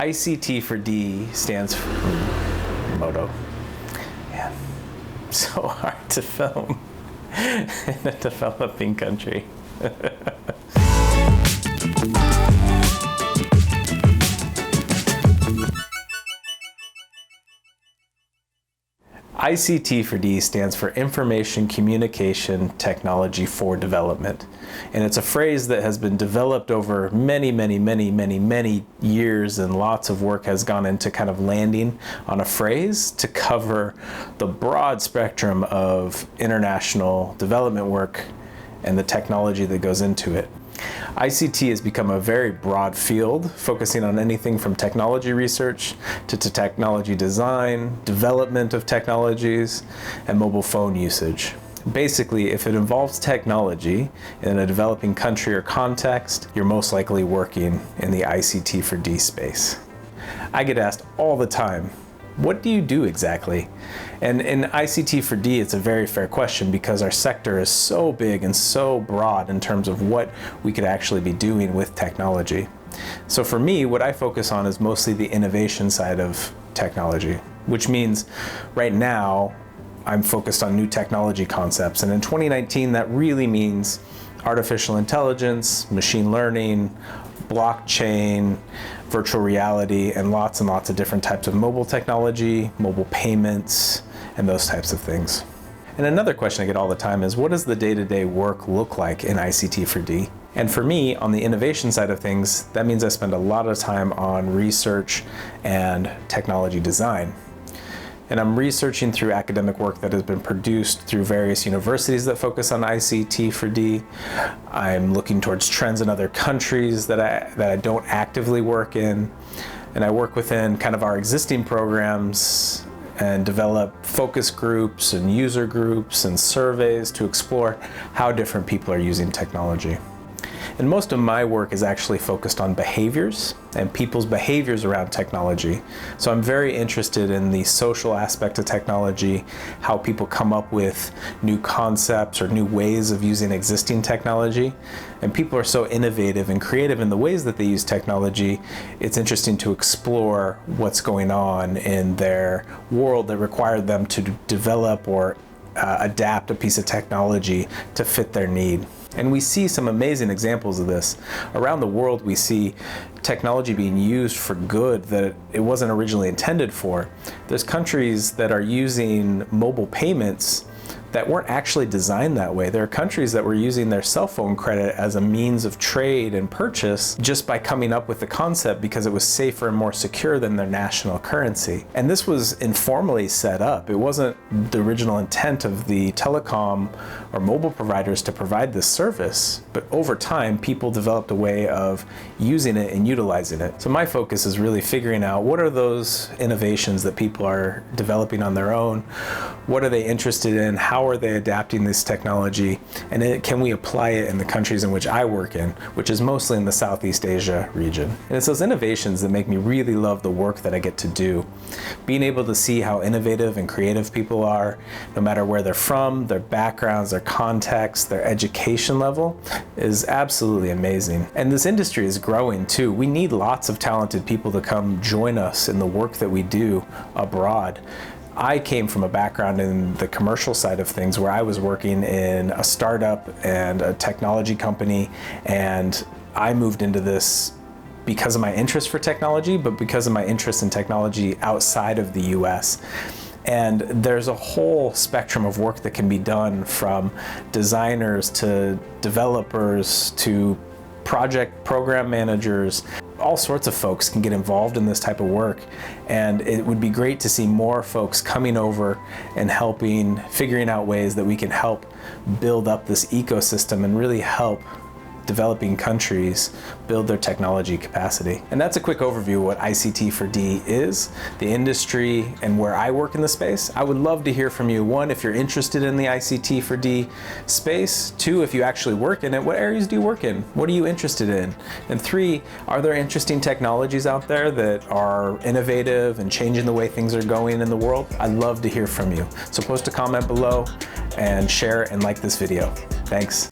ICT4D stands for Moto. Man, so hard to film in a developing country. ICT4D stands for Information Communication Technology for Development. And it's a phrase that has been developed over many years, and lots of work has gone into kind of landing on a phrase to cover the broad spectrum of international development work and the technology that goes into it. ICT has become a very broad field, focusing on anything from technology research to technology design, development of technologies, and mobile phone usage. Basically, if it involves technology in a developing country or context, you're most likely working in the ICT4D space. I get asked all the time, what do you do exactly? And in ICT4D, it's a very fair question because our sector is so big and so broad in terms of what we could actually be doing with technology. So for me, what I focus on is mostly the innovation side of technology, which means right now, I'm focused on new technology concepts. And in 2019, that really means artificial intelligence, machine learning, blockchain, virtual reality, and lots of different types of mobile technology, mobile payments, and those types of things. And another question I get all the time is, what does the day-to-day work look like in ICT4D? And for me, on the innovation side of things, that means I spend a lot of time on research and technology design. And I'm researching through academic work that has been produced through various universities that focus on ICT4D. I'm looking towards trends in other countries that I don't actively work in. And I work within kind of our existing programs and develop focus groups and user groups and surveys to explore how different people are using technology. And most of my work is actually focused on behaviors and people's behaviors around technology. So I'm very interested in the social aspect of technology, how people come up with new concepts or new ways of using existing technology. And people are so innovative and creative in the ways that they use technology. It's interesting to explore what's going on in their world that required them to develop or adapt a piece of technology to fit their need. And we see some amazing examples of this. Around the world, we see technology being used for good that it wasn't originally intended for. There's countries that are using mobile payments that weren't actually designed that way. There are countries that were using their cell phone credit as a means of trade and purchase just by coming up with the concept because it was safer and more secure than their national currency. And this was informally set up. It wasn't the original intent of the telecom or mobile providers to provide this service, but over time, people developed a way of using it and utilizing it. So my focus is really figuring out what are those innovations that people are developing on their own, what are they interested in, how are they adapting this technology, and can we apply it in the countries in which I work in, which is mostly in the Southeast Asia region. And it's those innovations that make me really love the work that I get to do. Being able to see how innovative and creative people are, no matter where they're from, their backgrounds, their context, their education level, is absolutely amazing. And this industry is growing too. We need lots of talented people to come join us in the work that we do abroad. I came from a background in the commercial side of things where I was working in a startup and a technology company, and I moved into this because of my interest for technology, but because of my interest in technology outside of the US. And there's a whole spectrum of work that can be done, from designers to developers to project program managers. All sorts of folks can get involved in this type of work, and it would be great to see more folks coming over and helping, figuring out ways that we can help build up this ecosystem and really help developing countries build their technology capacity. And that's a quick overview of what ICT4D is, the industry, and where I work in the space. I would love to hear from you. One, if you're interested in the ICT4D space. Two, if you actually work in it, what areas do you work in? What are you interested in? And three, are there interesting technologies out there that are innovative and changing the way things are going in the world? I'd love to hear from you. So post a comment below and share and like this video. Thanks.